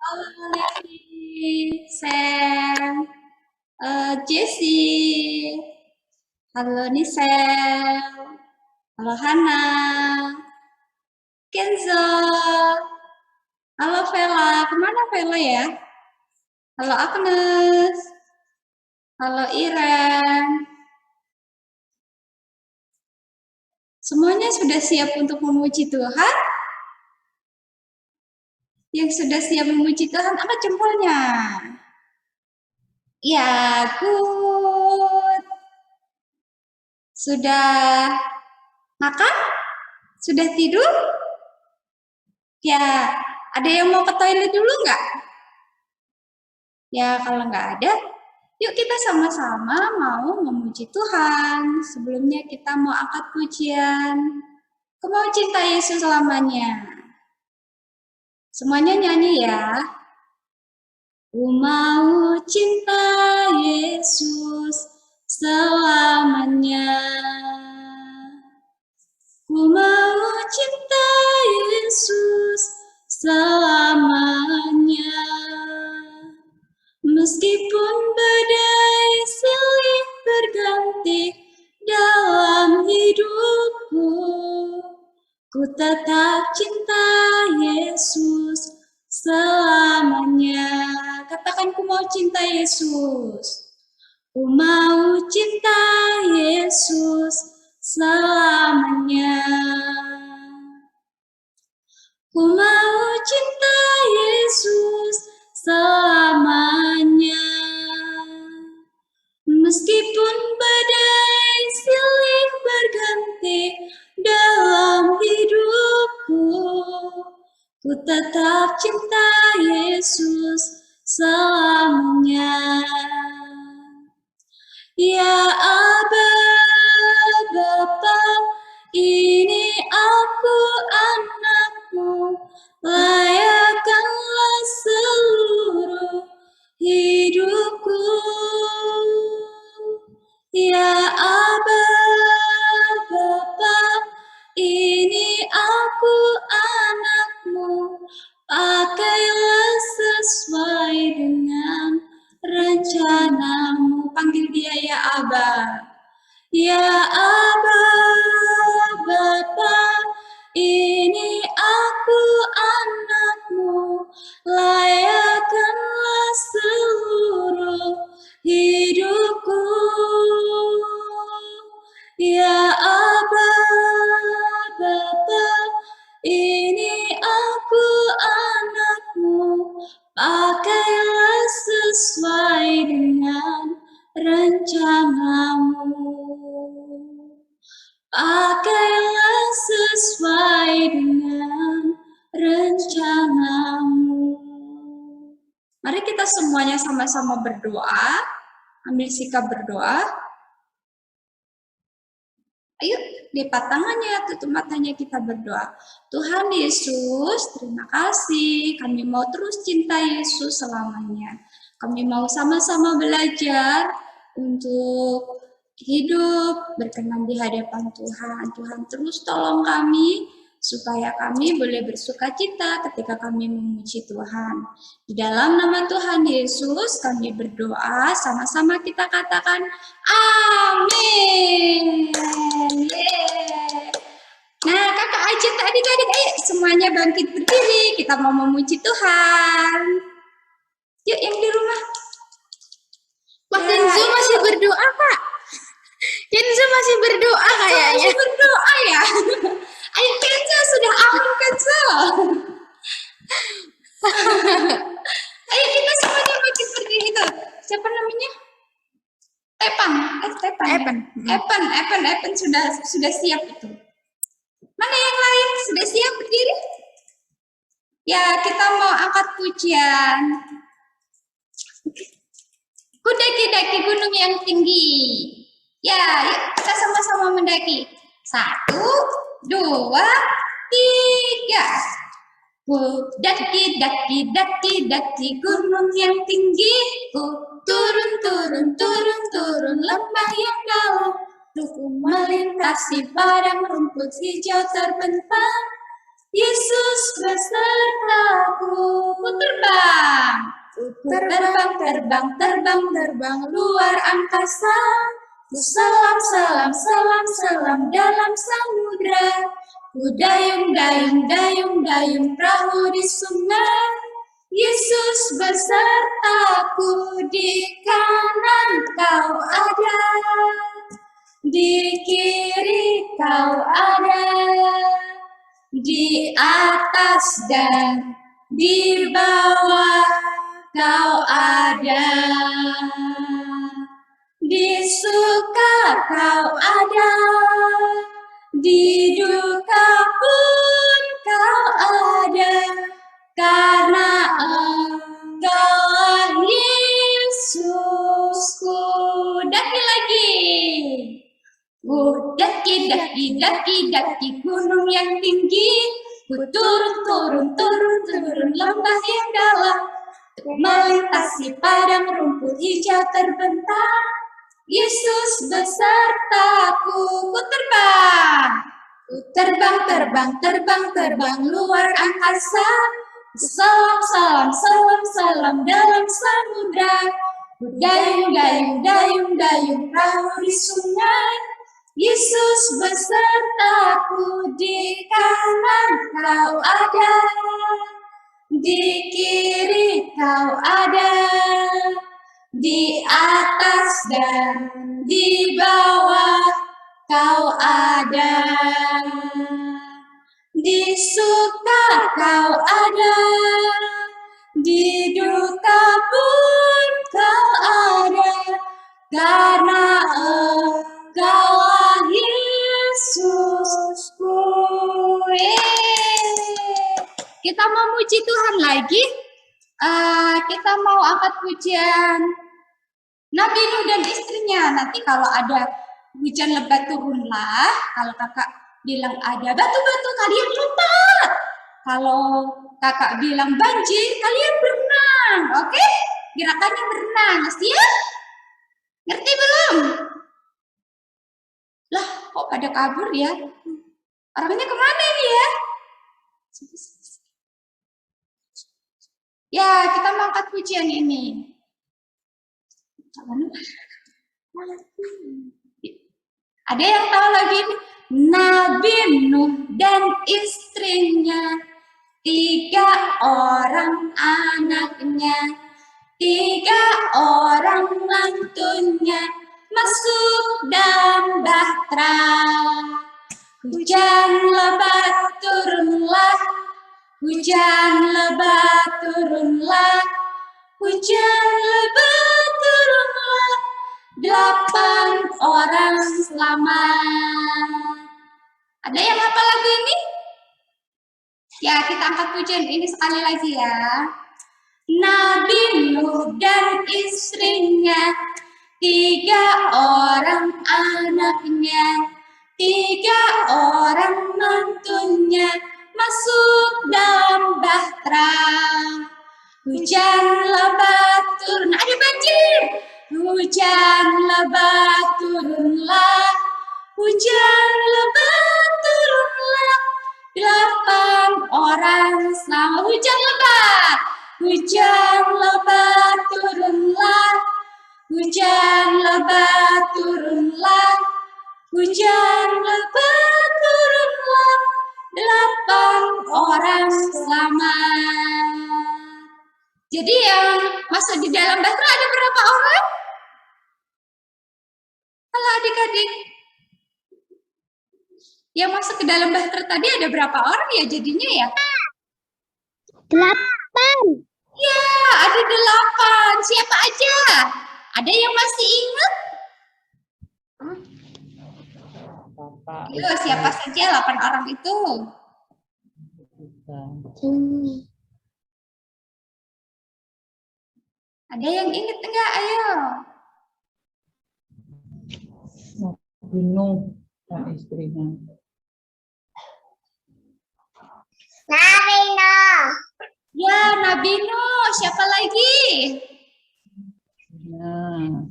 Halo Levi, Sam, Jessie, halo Nisel, halo Hana, Kenzo, halo Vela, kemana Vela ya? Halo Agnes, halo Iren, semuanya sudah siap untuk memuji Tuhan? Yang sudah siap memuji Tuhan, angkat jempolnya. Ya, good. Sudah makan? Sudah tidur? Ya, ada yang mau ke toilet dulu nggak? Ya, kalau nggak ada, yuk kita sama-sama mau memuji Tuhan. Sebelumnya kita mau angkat pujian. Aku mau cinta Yesus selamanya. Semuanya nyanyi ya. Ku mau cinta Yesus selamanya. Ku mau cinta Yesus selamanya. Meskipun badai silih berganti dalam hidupku, ku tetap cinta Yesus selamanya. Katakan, ku mau cinta Yesus. Ku mau cinta Yesus selamanya. Ku mau cinta Yesus selamanya. Meskipun badai silih berganti dalam hidupku, ku tetap cinta Yesus selamanya. Ya Aba, Bapa, ini aku anakmu, layakkanlah seluruh hidupku. Ya Aba, Bapa, ini aku anakmu, pakailah sesuai dengan rencanamu. Panggil dia ya Aba. Ya Aba, Bapa, ini aku anakmu, layakkanlah seluruh hidupku. Ya Aba, Bapa, ini aku anakmu, pakailah sesuai dengan rencanamu. Pakailah sesuai dengan rencanamu. Mari kita semuanya sama-sama berdoa. Ambil sikap berdoa. Ayo, lipat tangannya, tutup matanya, kita berdoa. Tuhan Yesus, terima kasih. Kami mau terus cinta Yesus selamanya. Kami mau sama-sama belajar untuk hidup berkenan di hadapan Tuhan. Tuhan terus tolong kami supaya kami boleh bersuka cita ketika kami memuji Tuhan. Di dalam nama Tuhan Yesus kami berdoa, sama-sama kita katakan amin. Nah, kakak ajak adik-adik, ayo semuanya bangkit berdiri, kita mau memuji Tuhan. Yuk yang di rumah. Mas Kenzo masih berdoa, Kak. Kenzo masih berdoa kayaknya. Masih berdoa ya. Ayo Kenzo, sudah aman Kenzo. Ayo kita semuanya bangkit berdiri itu. Siapa namanya? Epan sudah siap itu. Mana yang lain? Sudah siap berdiri? Ya, kita mau angkat pujian. Ku daki-daki gunung yang tinggi. Ya, yuk kita sama-sama mendaki. 1, 2, 3. Ku daki-daki gunung yang tinggi. Ku turun lembah yang dalam. Ku melintasi padang rumput hijau terbentang. Yesus besertaku. Ku terbang. Terbang, terbang, terbang, terbang luar angkasa. Selam, selam, selam, selam dalam samudra. Ku dayung, dayung, dayung, dayung perahu di sungai. Yesus besertaku, di kanan kau ada, di kiri kau ada, di atas dan di bawah kau ada, di suka kau ada, di duka pun kau ada, karena Engkaulah Yesusku. Daki lagi. Daki, daki, daki, daki gunung yang tinggi. Ku turun, turun, turun, turun lembah yang dalam. Melintasi padang rumput hijau terbentang. Yesus besertaku, ku terbang. Ku terbang, terbang, terbang, terbang luar angkasa. Selam, selam, selam, selam dalam samudra. Ku dayung, dayung, dayung, dayung perahu di sungai. Yesus besertaku, di kanan kau ada, di kiri kau ada, di atas dan di bawah kau ada, di suka kau ada, di duka pun kau ada, karena Engkaulah Yesusku. Kita mau muji Tuhan lagi. Kita mau angkat pujian Nabi Nuh dan istrinya. Nanti kalau ada hujan lebat turunlah. Kalau kakak bilang ada batu-batu, kalian lompat. Kalau kakak bilang banjir, kalian berenang. Oke? Gerakannya berenang. Siap? Ngerti belum? Lah, kok pada kabur ya? Orangnya kemana ini ya? Ya, kita mau angkat pujian ini. Ada yang tahu lagi ini? Nabi Nuh dan istrinya, 3 orang anaknya, 3 orang mantunya, masuk dalam bahtera. Hujan lebat turunlah, hujan lebat turunlah, hujan lebat turunlah, 8 orang selamat. Ada yang hafal lagu ini? Ya, kita angkat pujian ini sekali lagi ya. Nabi Nuh dan istrinya, 3 orang anaknya, 3 orang mantunya, masuk dalam bahtera. Hujan lebat turun, ada banjir. Hujan lebat turunlah, hujan lebat turunlah, 8 orang selamat. Hujan lebat, hujan lebat turunlah, hujan lebat turunlah, hujan lebat turunlah, 8 orang selamat. Jadi yang masuk di dalam bahtera ada berapa orang? Halo adik-adik. Yang masuk ke dalam bahtera tadi ada berapa orang ya jadinya ya? 8. Ya, ada 8. Siapa aja? Ada yang masih ingat? Yo, siapa saja 8 orang itu? Ada yang ingat enggak? Ayo. Nabi Nuh dan istrinya. Nabi Nuh. Ya, Nabi Nuh. Siapa lagi? Nah,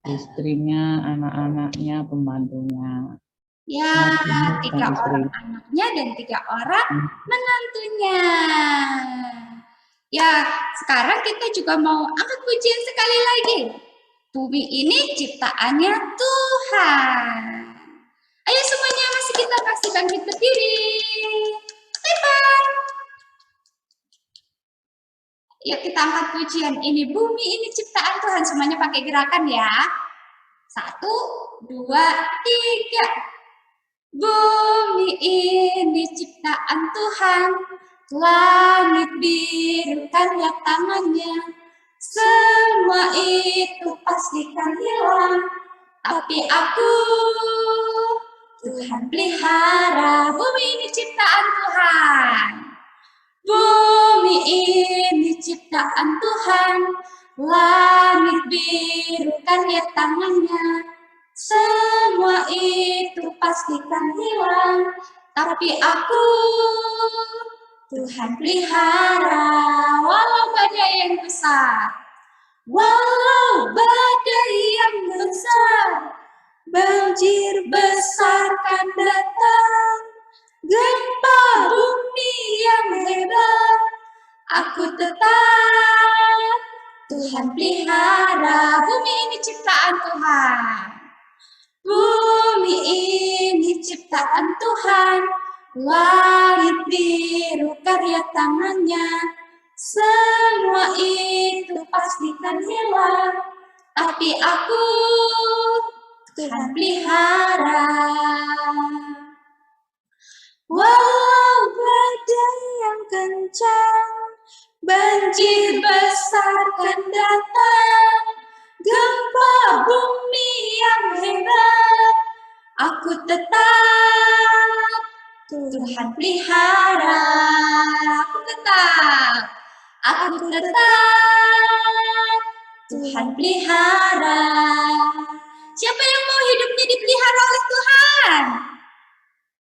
istrinya, anak-anaknya, pembantunya. Ya, 3 orang anaknya dan 3 orang menantunya. Ya, sekarang kita juga mau angkat pujian sekali lagi. Bumi ini ciptaannya Tuhan. Ayo semuanya masih kita kasih bangkit berdiri. Bye-bye. Yuk kita angkat pujian. Ini bumi ini ciptaan Tuhan. Semuanya pakai gerakan ya. 1, 2, 3. Bumi ini ciptaan Tuhan. Langit biru karya tangannya. Semua itu pastikan hilang. Tapi aku Tuhan pelihara. Bumi ini ciptaan Tuhan. Bumi ini ciptaan Tuhan. Langit biru karya tangannya. Semua itu pastikan hilang. Tapi aku Tuhan pelihara. Walau badai yang besar. Walau badai yang besar. Banjir besar kan datang. Gempa bumi yang hebat. Aku tetap Tuhan pelihara. Bumi ini ciptaan Tuhan. Bumi ini ciptaan Tuhan. Langit biru karya tangannya. Semua itu pastikan hilang. Tapi aku Tuhan pelihara. Walau badai yang kencang, banjir besar kan datang, gempa bumi yang hebat, aku tetap Tuhan pelihara. Aku tetap Tuhan pelihara. Siapa yang mau hidupnya dipelihara oleh Tuhan?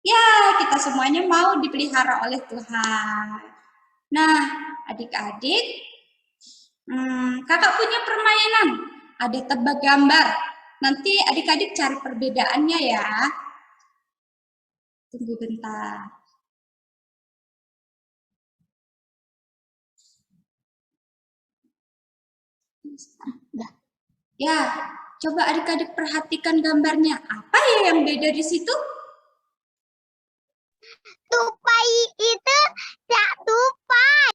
Ya, kita semuanya mau dipelihara oleh Tuhan. Nah, adik-adik, kakak punya permainan. Ada tebak gambar. Nanti adik-adik cari perbedaannya ya. Tunggu bentar. Ya, coba adik-adik perhatikan gambarnya. Apa ya yang beda di situ? Tupai itu Cak Tupai.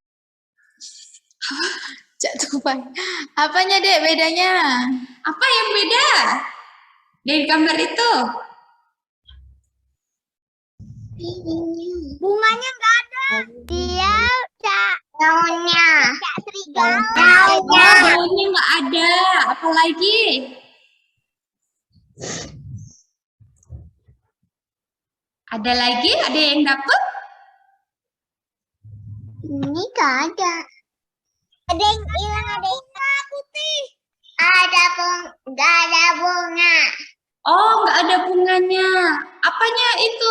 Cak Tupai. Apanya, Dek, bedanya? Apa yang beda dari gambar itu? Bunganya nggak ada. Dia Cak daunnya. Cak serigala. Daunnya nggak ada. Apa lagi? Ada lagi? Ada yang dapat? Ini nggak ada. Ada yang hilang, ada yang putih. Ada nggak ada bunga. Oh, nggak ada bunganya. Apanya itu?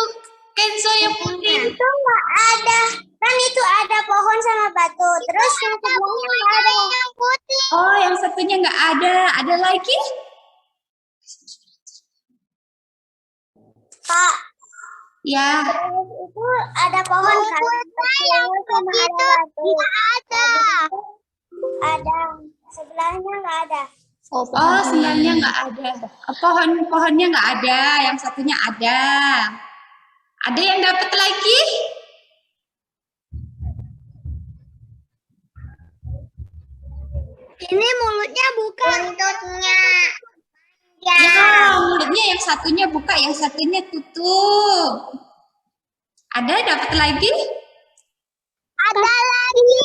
Kenzo yang putih. Itu nggak ada. Kan itu ada pohon sama batu. Terus yang sebelumnya nggak ada. Yang putih. Oh, yang satunya nggak ada. Ada lagi? Kak, Ya. itu ada pohon kan? Yang sama ada batu. Nggak ada. Ada. Sebelahnya nggak ada. Oh, sebenarnya nggak ada. Pohonnya nggak ada. Yang satunya ada. Ada yang dapat lagi? Ini mulutnya buka. Buntutnya. Ya, mulutnya yang satunya buka, yang satunya tutup. Ada dapat lagi? Ada lagi.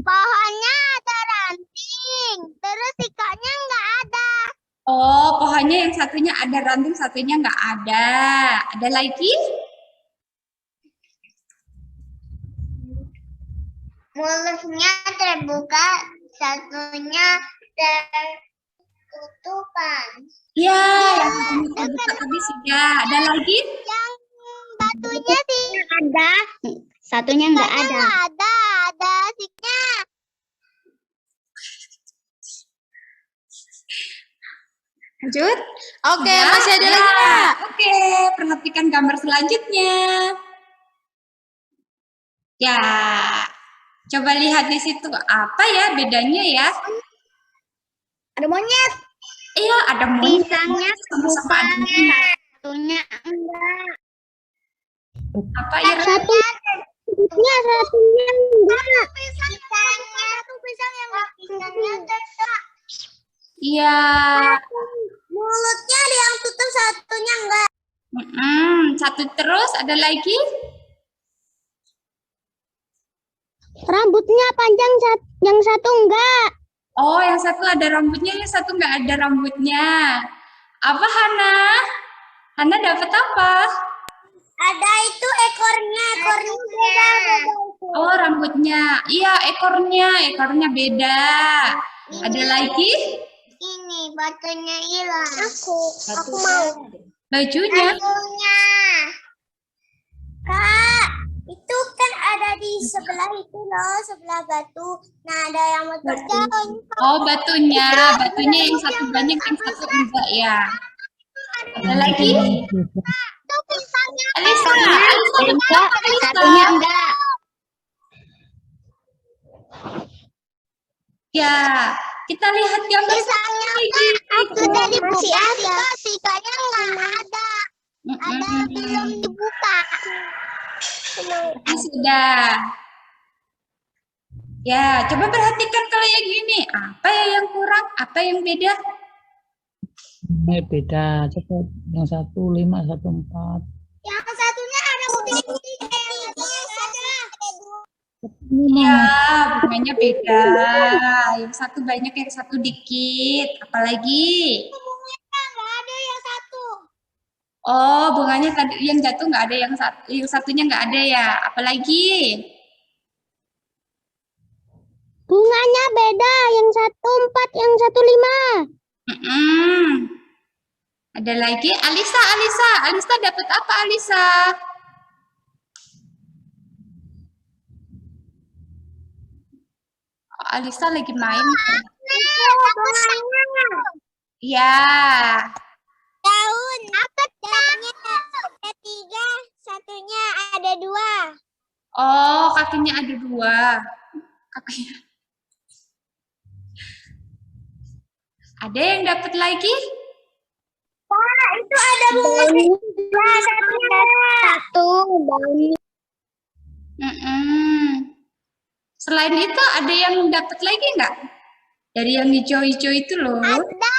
Pohonnya ada ranting. Terus ikannya nggak ada. Oh, pohonnya yang satunya ada ranting, satunya nggak ada. Ada lagi? Mulutnya terbuka, satunya tertutupan. Ya, yang satunya terbuka tadi sudah. Ada lagi? Yang batunya sih ada. Satunya nggak ada. Ada siknya. Lanjut. Oke, Sudah? masih ada Ya, lagi nggak? Oke, perhatikan gambar selanjutnya. Ya, Coba lihat di situ apa ya bedanya ya? Ada monyet. Iya, ada monyet. Pisangnya Sama-sama ada kebuka, monyet. satunya enggak. Apa ya? Satunya enggak. Satu pisang yang enggak. Pisangnya enggak. Iya. Mulutnya yang tutup, satunya enggak. Satu terus, ada lagi? Rambutnya panjang, yang satu enggak. Oh, yang satu ada rambutnya, yang satu nggak ada rambutnya. Apa, Hana? Hana dapat apa? Ada itu ekornya beda. Oh, rambutnya. Iya, ekornya beda. Ada lagi? Ini batunya hilang. Aku mau. Bajunya. Batunya. Kak, itu kan ada di sebelah itu loh, sebelah batu. Nah, ada yang mau terjun. Oh, batunya yang satu banyak, yang satu enggak ya. Ada lagi? Itu pisangnya. Alisa dapat apa, Alisa? Satunya enggak. Ya, kita lihat gambar Pisangnya lagi. sudah dibuka, sikanya enggak ada. Ada belum dibuka. Sudah. Ya, coba perhatikan kalau yang gini. Apa ya yang kurang? Apa yang beda? Beda. Coba yang 1, 5, 1, 4. Yang satunya ada putih-putih kayak yang ada. Ya, bunganya beda. Yang satu banyak, yang satu dikit. Apalagi? Bunganya nggak ada yang satu. Oh, bunganya tadi yang jatuh nggak ada, yang satunya nggak ada ya. Apalagi? Bunganya beda, yang 1, 4, yang 1, 5. Ada lagi? Alisa dapat apa, Alisa? Oh, Alisa lagi main. Bunganya. Ya. Daun. Apa daunnya? Ada 3, satunya ada 2. Oh, kakinya ada 2. Kakinya. Ada yang dapat lagi? Pak, itu ada bunganya. Satunya satu daunnya. Selain itu ada yang dapat lagi nggak? Dari yang hijau-hijau itu loh. Ada.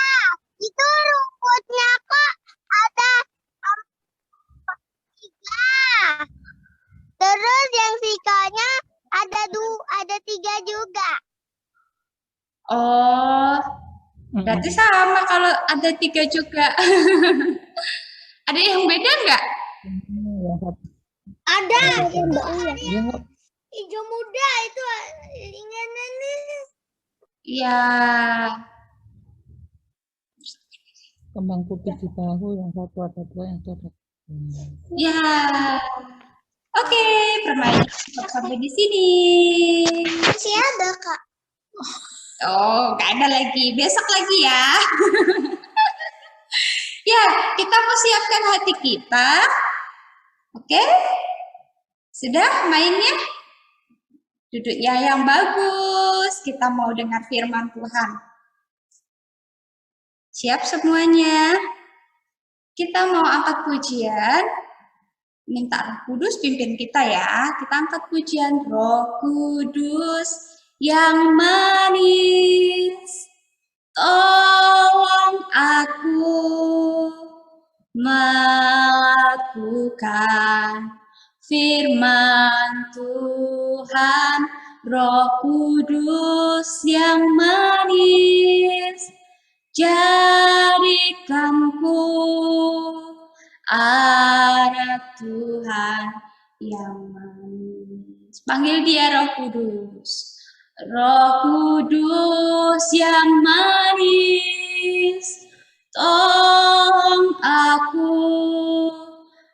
Itu rumputnya kok ada 3. Terus yang sikanya ada 3 juga. Oh, berarti sama kalau ada 3 juga. Ada yang beda nggak? Ada. Ya, Hijau muda itu ini. Iya. kembang putih di bahu, yang satu ada 2, yang satu ada 3. Ya. Oke, permainan cukup sampai di sini. Masih ada, Kak. Oh, nggak ada lagi. Besok lagi ya. Ya, kita mau siapkan hati kita. Oke? Sudah mainnya? Duduknya yang bagus. Kita mau dengar firman Tuhan. Siap semuanya? Kita mau angkat pujian. Minta Roh Kudus pimpin kita ya. Kita angkat pujian Roh Kudus yang manis. Tolong aku melakukan firman Tuhan. Roh Kudus yang manis, jadikanku anak Tuhan yang manis. Panggil dia Roh Kudus. Roh Kudus yang manis, tolong aku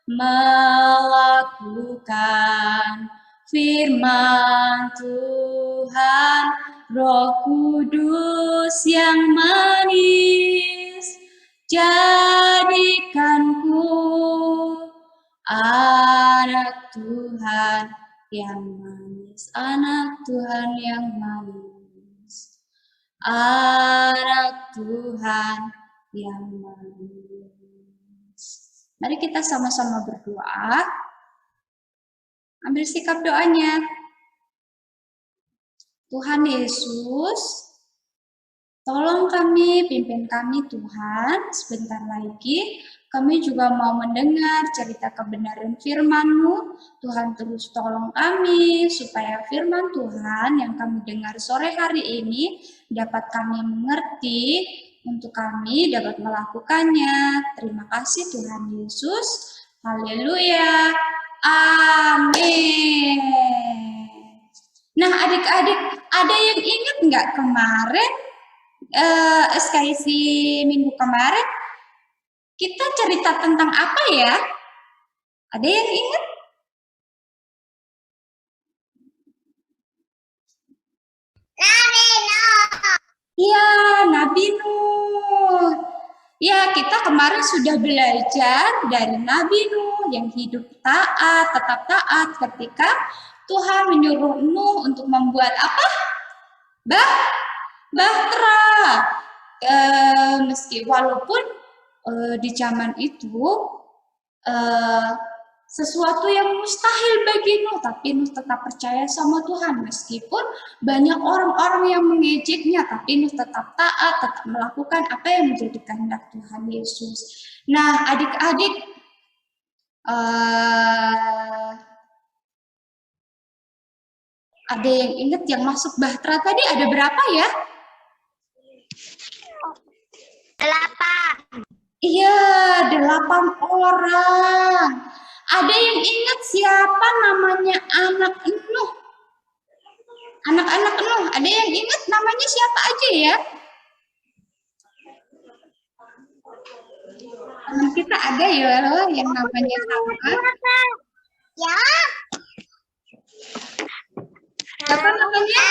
melakukan firman Tuhan. Roh Kudus yang manis, jadikanku anak Tuhan yang manis, anak Tuhan yang manis, anak Tuhan yang manis. Mari kita sama-sama berdoa. Ambil sikap doanya. Tuhan Yesus, tolong kami, pimpin kami Tuhan. Sebentar lagi kami juga mau mendengar cerita kebenaran firman-Mu. Tuhan terus tolong kami supaya firman Tuhan yang kami dengar sore hari ini dapat kami mengerti untuk kami dapat melakukannya. Terima kasih Tuhan Yesus. Haleluya. Amin. Nah adik-adik, ada yang ingat nggak kemarin SKIC minggu kemarin kita cerita tentang apa ya? Ada yang ingat? Nabi Nuh. Iya, Nabi Nuh. Ya, kita kemarin sudah belajar dari Nabi Nuh yang hidup taat, tetap taat ketika Tuhan menyuruh Nuh untuk membuat apa? Bahtera. Meski walaupun di zaman itu sesuatu yang mustahil bagi Nuh, tapi Nuh tetap percaya sama Tuhan meskipun banyak orang-orang yang mengejeknya, tapi Nuh tetap taat, tetap melakukan apa yang menjadi kehendak Tuhan Yesus. Nah, adik-adik, ada yang ingat yang masuk Bahtera tadi ada berapa ya? 8. Iya, 8 orang. Ada yang ingat siapa namanya anak Nuh? Anak-anak Nuh, ada yang ingat namanya siapa aja ya? Teman kita ada ya loh yang namanya sama. Ya. Siapa namanya?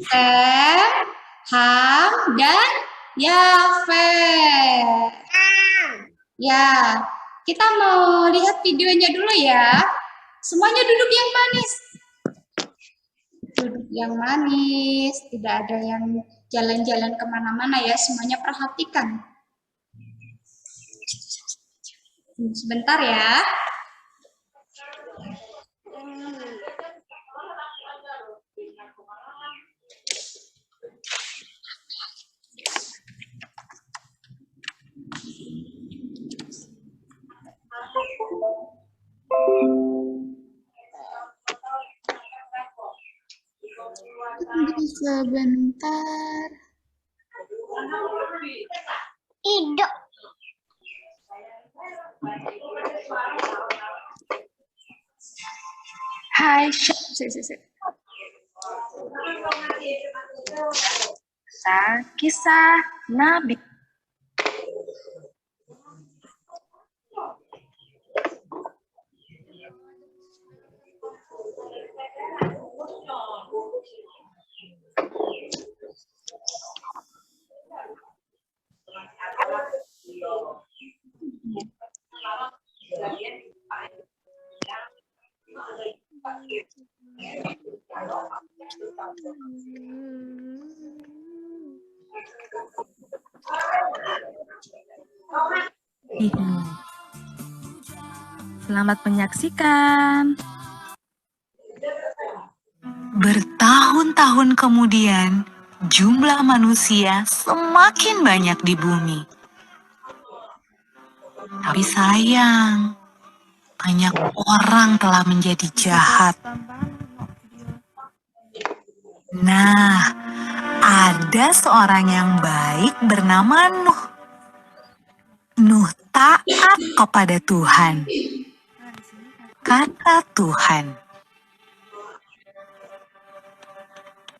Sem, Ham, dan Yafet. Ya, kita mau lihat videonya dulu ya. Semuanya duduk yang manis. Duduk yang manis, tidak ada yang jalan-jalan kemana-mana ya, semuanya perhatikan. Sebentar ya. Sebentar. Hidup. Hai, kisah Nabi. Selamat menyaksikan. Bertahun-tahun kemudian, jumlah manusia semakin banyak di bumi. Tapi sayang, banyak orang telah menjadi jahat. Nah, ada seorang yang baik bernama Nuh. Nuh taat kepada Tuhan. Kata Tuhan,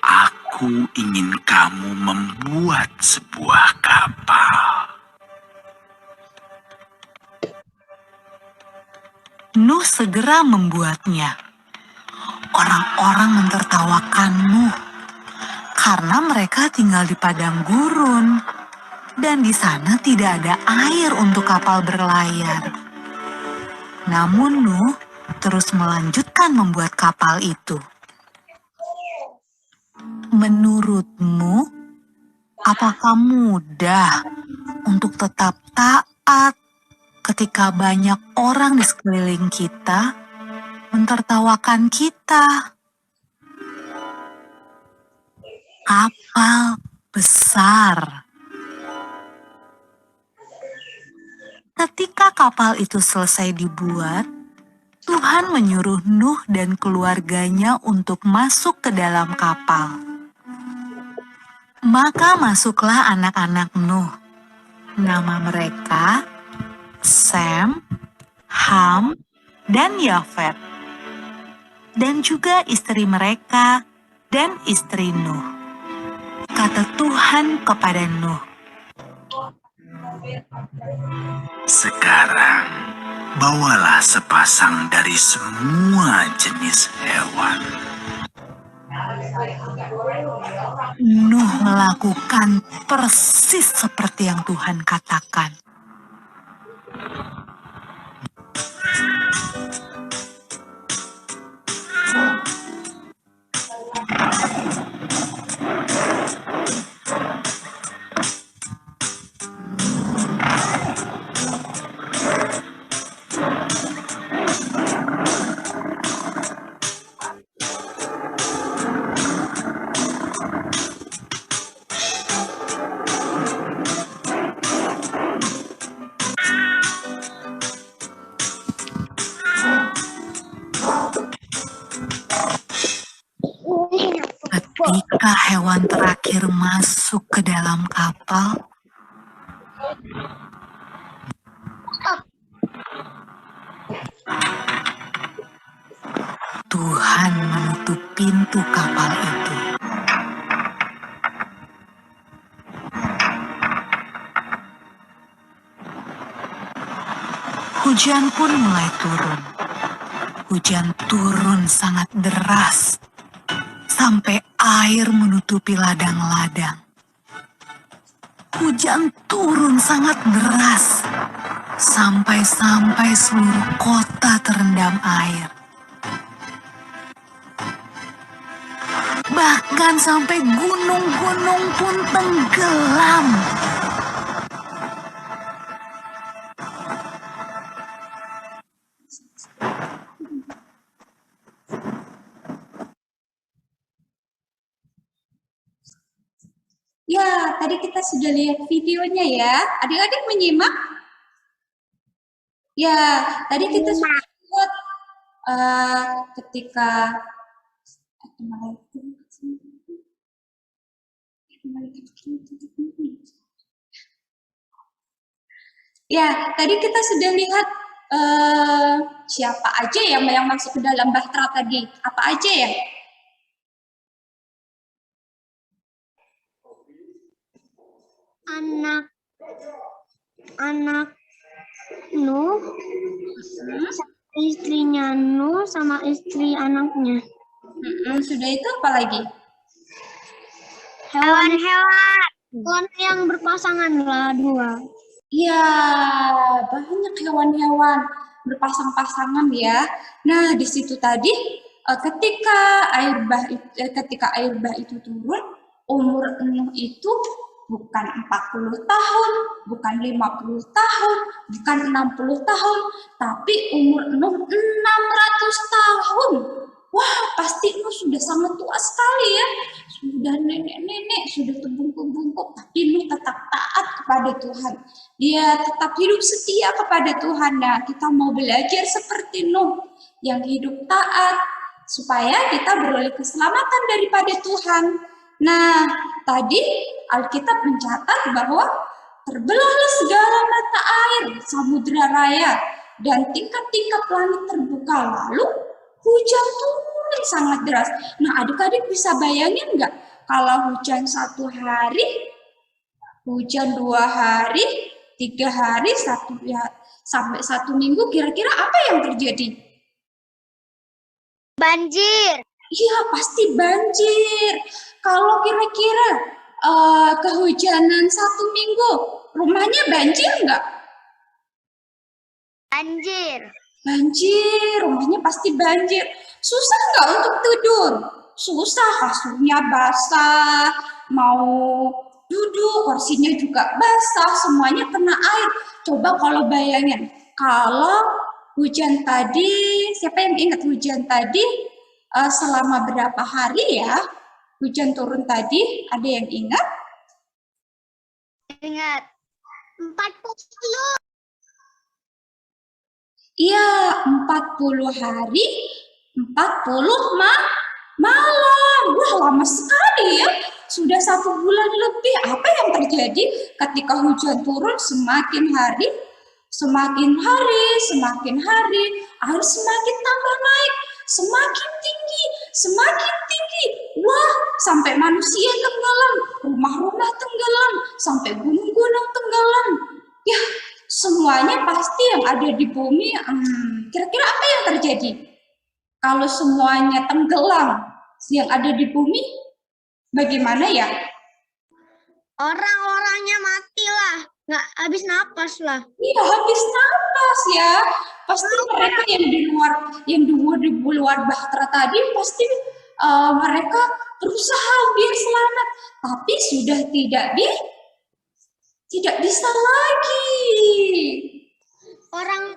Aku ingin kamu membuat sebuah kapal. Nuh segera membuatnya. Orang-orang mentertawakan Nuh karena mereka tinggal di padang gurun dan di sana tidak ada air untuk kapal berlayar. Namun Nuh terus melanjutkan membuat kapal itu. Menurutmu, apakah mudah untuk tetap taat ketika banyak orang di sekeliling kita mentertawakan kita? Kapal besar. Ketika kapal itu selesai dibuat, Tuhan menyuruh Nuh dan keluarganya untuk masuk ke dalam kapal. Maka masuklah anak-anak Nuh. Nama mereka Sem, Ham, dan Yafet. Dan juga istri mereka dan istri Nuh. Kata Tuhan kepada Nuh, Sekarang, bawalah sepasang dari semua jenis hewan. Nuh melakukan persis seperti yang Tuhan katakan. Ketika hewan terakhir masuk ke dalam kapal, Tuhan menutup pintu kapal itu. Hujan pun mulai turun. Hujan turun sangat deras, sampai air menutupi ladang-ladang. Hujan turun sangat deras, sampai seluruh kota terendam air. Bahkan sampai gunung-gunung pun tenggelam. Ya, tadi kita sudah lihat videonya ya. Adik-adik menyimak? Ya, tadi kita sudah lihat ketika ya, tadi kita sudah lihat siapa aja yang masuk ke dalam bahtera tadi. Apa aja ya? Anak Nuh, istrinya Nuh sama istri anaknya. Sudah itu apa lagi? Hewan yang berpasangan lah 2. Ya, banyak hewan-hewan berpasang-pasangan ya. Nah, di situ tadi ketika air bah itu turun, umur Nuh itu bukan 40 tahun, bukan 50 tahun, bukan 60 tahun, tapi umur Nuh 600 tahun. Wah, pasti Nuh sudah sangat tua sekali ya. Sudah nenek-nenek, sudah terbungkuk-bungkuk, tapi Nuh tetap taat kepada Tuhan. Dia tetap hidup setia kepada Tuhan. Nah, kita mau belajar seperti Nuh yang hidup taat supaya kita beroleh keselamatan daripada Tuhan. Nah, tadi Alkitab mencatat bahwa terbelahlah segala mata air, samudra raya, dan tingkap-tingkap langit terbuka. Lalu hujan turun sangat deras. Nah, adik-adik bisa bayangin nggak kalau hujan 1 hari, hujan 2 hari, 3 hari, sampai 1 minggu, kira-kira apa yang terjadi? Banjir. Iya, pasti banjir. Kalau kira-kira kehujanan 1 minggu, rumahnya banjir nggak? Banjir. banjir, rumahnya pasti banjir. Susah nggak untuk tidur? Susah, kasurnya basah, mau duduk, kursinya juga basah, semuanya kena air. Coba kalau bayangin, kalau hujan tadi, siapa yang ingat hujan tadi selama berapa hari ya? Hujan turun tadi, ada yang ingat? Ingat. 40. Iya, 40 hari, 40 malam. Wah, lama sekali ya. Sudah 1 bulan lebih. Apa yang terjadi ketika hujan turun semakin hari, semakin hari, air semakin tambah naik, semakin tinggi, semakin tinggi. Wah, sampai manusia tenggelam, rumah-rumah tenggelam, sampai gunung-gunung tenggelam. Ya, semuanya pasti yang ada di bumi, kira-kira apa yang terjadi? Kalau semuanya tenggelam, yang ada di bumi, bagaimana ya? Orang-orangnya matilah, nggak habis napas lah. Iya, habis napas ya. Pasti mereka yang di luar bahtera tadi, pasti mereka berusaha biar selamat, tapi sudah tidak bisa lagi.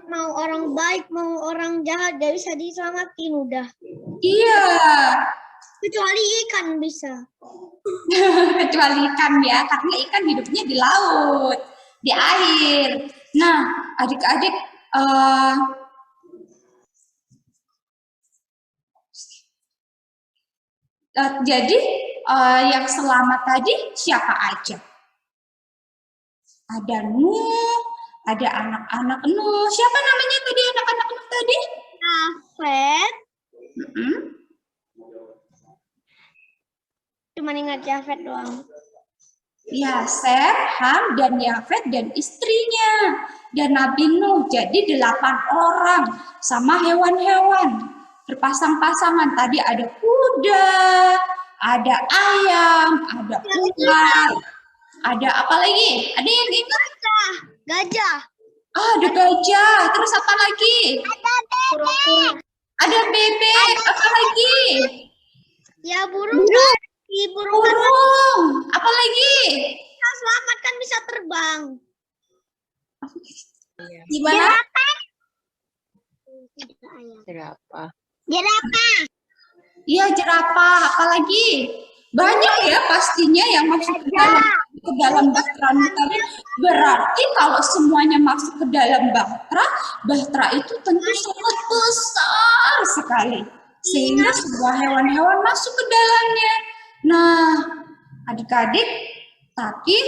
Mau orang baik, mau orang jahat, gak bisa diselamatin udah. Iya, Kecuali ikan bisa. kecuali ikan ya, karena ikan hidupnya di laut, di air. Nah, adik-adik, jadi yang selamat tadi siapa aja? Ada Nuh, ada anak-anak Nuh. Siapa namanya tadi anak-anak Nuh tadi? Jafet. Mm-mm. Cuma ingat Jafet doang. Ya, Sem, Ham, dan Yafet, dan istrinya. Dan Nabi Nuh, jadi 8 orang. Sama hewan-hewan. Berpasang-pasangan. Tadi ada kuda, ada ayam, ada ular. Ada apa lagi? Ada yang ingat? Gajah. Ah, ada gajah. Terus apa lagi? Kura-kura. Ada bebek. Apa lagi? Ya burung kan. Burung kan Burung. Apa lagi? bisa selamat kan bisa terbang. Gimana? Jerapah. Jerapah. Iya, jerapah. Apa lagi? Banyak ya pastinya yang masuk ke dalam bahtera tadi. Berarti kalau semuanya masuk ke dalam bahtera itu tentu sangat besar sekali. Sehingga sebuah hewan-hewan masuk ke dalamnya. Nah, adik-adik, tapi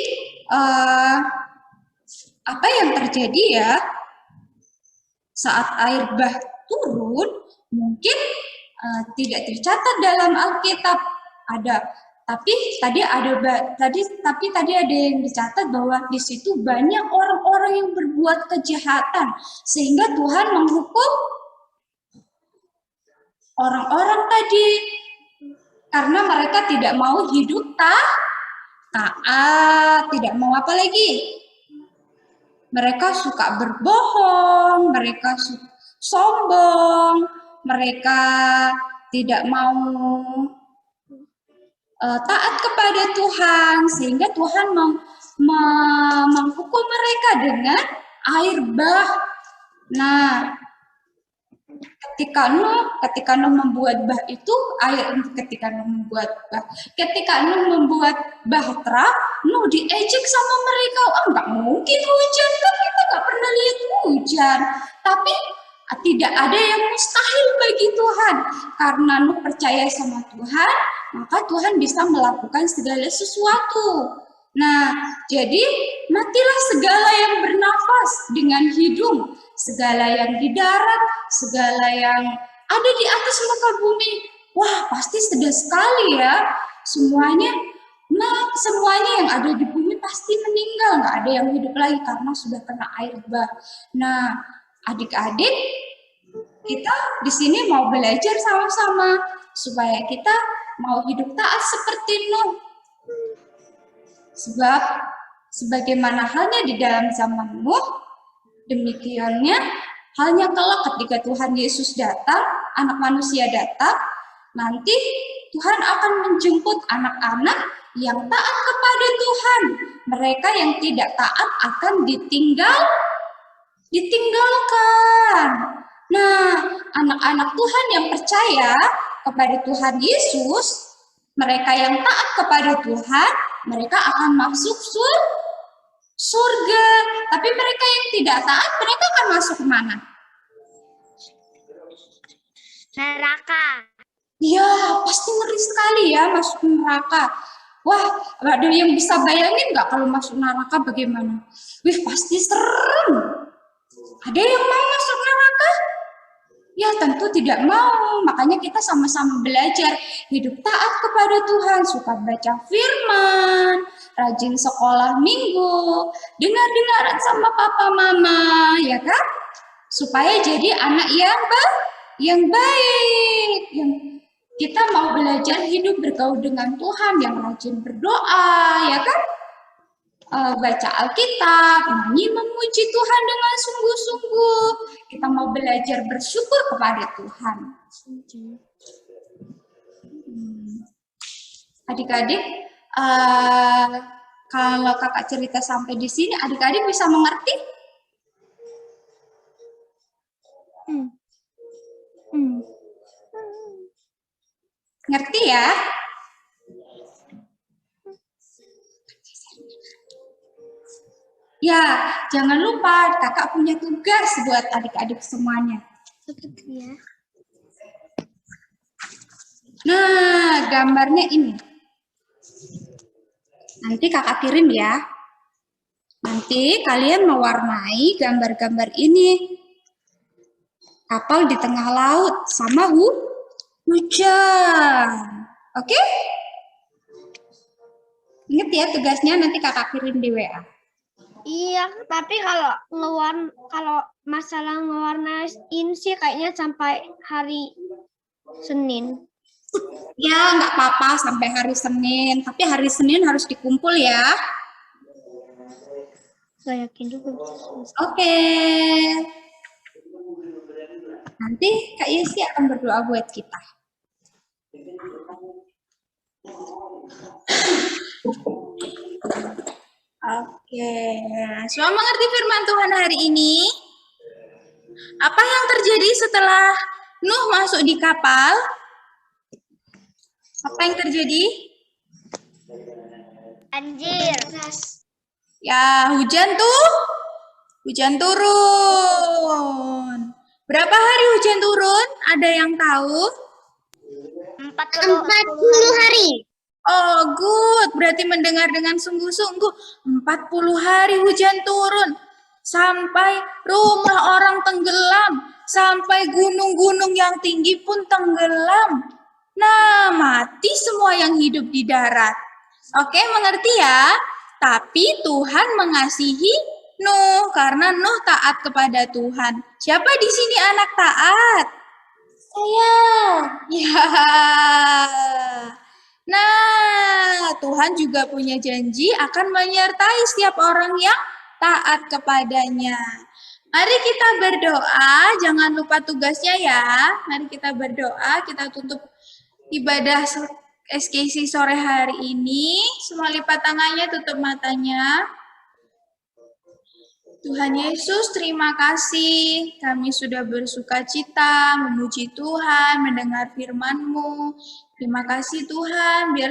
apa yang terjadi ya saat air bah turun mungkin tidak tercatat dalam Alkitab tapi tadi ada yang dicatat bahwa di situ banyak orang-orang yang berbuat kejahatan sehingga Tuhan menghukum orang-orang tadi karena mereka tidak mau hidup taat, tidak mau apa lagi? Mereka suka berbohong, mereka sombong, mereka tidak mau taat kepada Tuhan, sehingga Tuhan menghukum mereka dengan air bah. Nah, ketika Nuh membuat bah itu ketika Nuh membuat bahtera, Nuh diejek sama mereka. Nggak mungkin hujan, kan kita nggak pernah lihat hujan. Tapi tidak ada yang mustahil bagi Tuhan. Karena Nuh percaya sama Tuhan, maka Tuhan bisa melakukan segala sesuatu. Nah, jadi matilah segala yang bernafas dengan hidung, segala yang di darat, segala yang ada di atas muka bumi. Wah, pasti sedih sekali ya. Semuanya yang ada di bumi pasti meninggal, nggak ada yang hidup lagi karena sudah kena air bah. Nah, adik-adik, kita di sini mau belajar sama-sama supaya kita mau hidup taat seperti Nuh. Sebab sebagaimana halnya di dalam zaman Nuh, demikiannya Hanya kelak ketika Tuhan Yesus datang, anak manusia datang, nanti Tuhan akan menjemput anak-anak yang taat kepada Tuhan. Mereka yang tidak taat akan ditinggalkan. Nah, anak-anak Tuhan yang percaya kepada Tuhan Yesus, mereka yang taat kepada Tuhan, mereka akan masuk surga. Tapi mereka yang tidak taat, mereka akan masuk ke mana? Neraka. Ya, pasti ngeri sekali ya masuk neraka. Wah, ada yang bisa bayangin nggak kalau masuk neraka bagaimana? Wih, pasti serem. Ada yang mau masuk neraka? Ya, tentu tidak mau. Makanya kita sama-sama belajar hidup taat kepada Tuhan, suka baca firman, rajin sekolah minggu, dengar-dengaran sama papa mama, ya kan? Supaya jadi anak yang baik, yang kita mau belajar hidup bergaul dengan Tuhan, yang rajin berdoa, ya kan? Baca Alkitab, nyanyi memuji Tuhan dengan sungguh-sungguh. Kita mau belajar bersyukur kepada Tuhan. Adik-adik, kalau kakak cerita sampai di sini, adik-adik bisa mengerti? Ngerti ya? Ya, jangan lupa kakak punya tugas buat adik-adik semuanya. Ya. Nah, gambarnya ini. Nanti kakak kirim ya. Nanti kalian mewarnai gambar-gambar ini. Kapal di tengah laut sama hujan. Oke? Ingat ya tugasnya, nanti kakak kirim di WA. Iya, tapi kalau masalah ngewarnain sih kayaknya sampai hari Senin. Ya, nggak apa-apa sampai hari Senin. Tapi hari Senin harus dikumpul ya. Gak yakin juga bisa selesai. Oke. Nanti Kak Yesi akan berdoa buat kita. Oke, semua mengerti firman Tuhan hari ini? Apa yang terjadi setelah Nuh masuk di kapal? Apa yang terjadi? Anjir. Ya, hujan turun. Berapa hari hujan turun? Ada yang tahu? 40 hari. Oh, good. Berarti mendengar dengan sungguh-sungguh. 40 hari hujan turun. Sampai rumah orang tenggelam. Sampai gunung-gunung yang tinggi pun tenggelam. Nah, mati semua yang hidup di darat. Oke, mengerti ya? Tapi Tuhan mengasihi Nuh karena Nuh taat kepada Tuhan. Siapa di sini anak taat? Saya. Ya. Nah, Tuhan juga punya janji akan menyertai setiap orang yang taat kepadanya. Mari kita berdoa, jangan lupa tugasnya ya. Mari kita berdoa, kita tutup ibadah SKC sore hari ini. Semua lipat tangannya, tutup matanya. Tuhan Yesus, terima kasih. Kami sudah bersuka cita, memuji Tuhan, mendengar firman-Mu. Terima kasih Tuhan, biar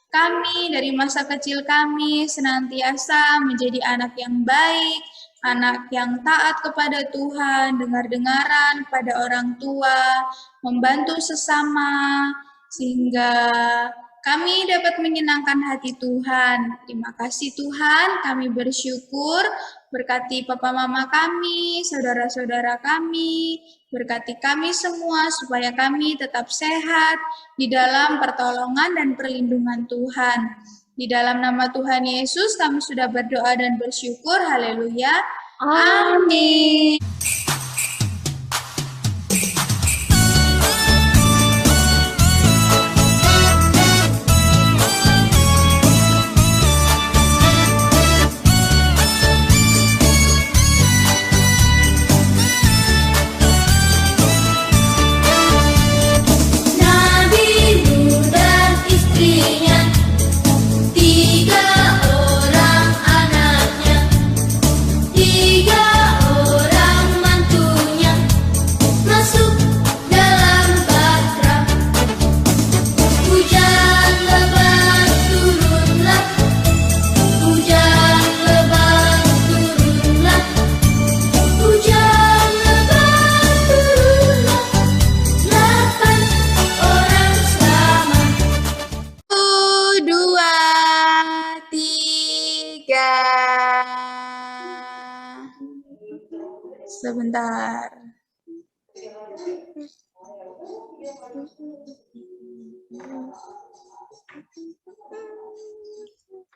kami dari masa kecil kami senantiasa menjadi anak yang baik, anak yang taat kepada Tuhan, dengar-dengaran kepada orang tua, membantu sesama, sehingga kami dapat menyenangkan hati Tuhan. Terima kasih Tuhan, kami bersyukur. Berkati papa mama kami, saudara-saudara kami, berkati kami semua supaya kami tetap sehat di dalam pertolongan dan perlindungan Tuhan. Di dalam nama Tuhan Yesus kami sudah berdoa dan bersyukur. Haleluya. Amin. Sebentar.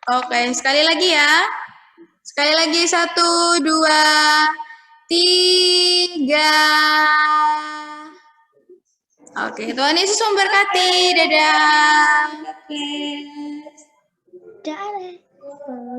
Oke, sekali lagi ya. Sekali lagi, 1, 2, 3. Oke, Tuhan Yesus memberkati. Dadah. Oke. Dadah.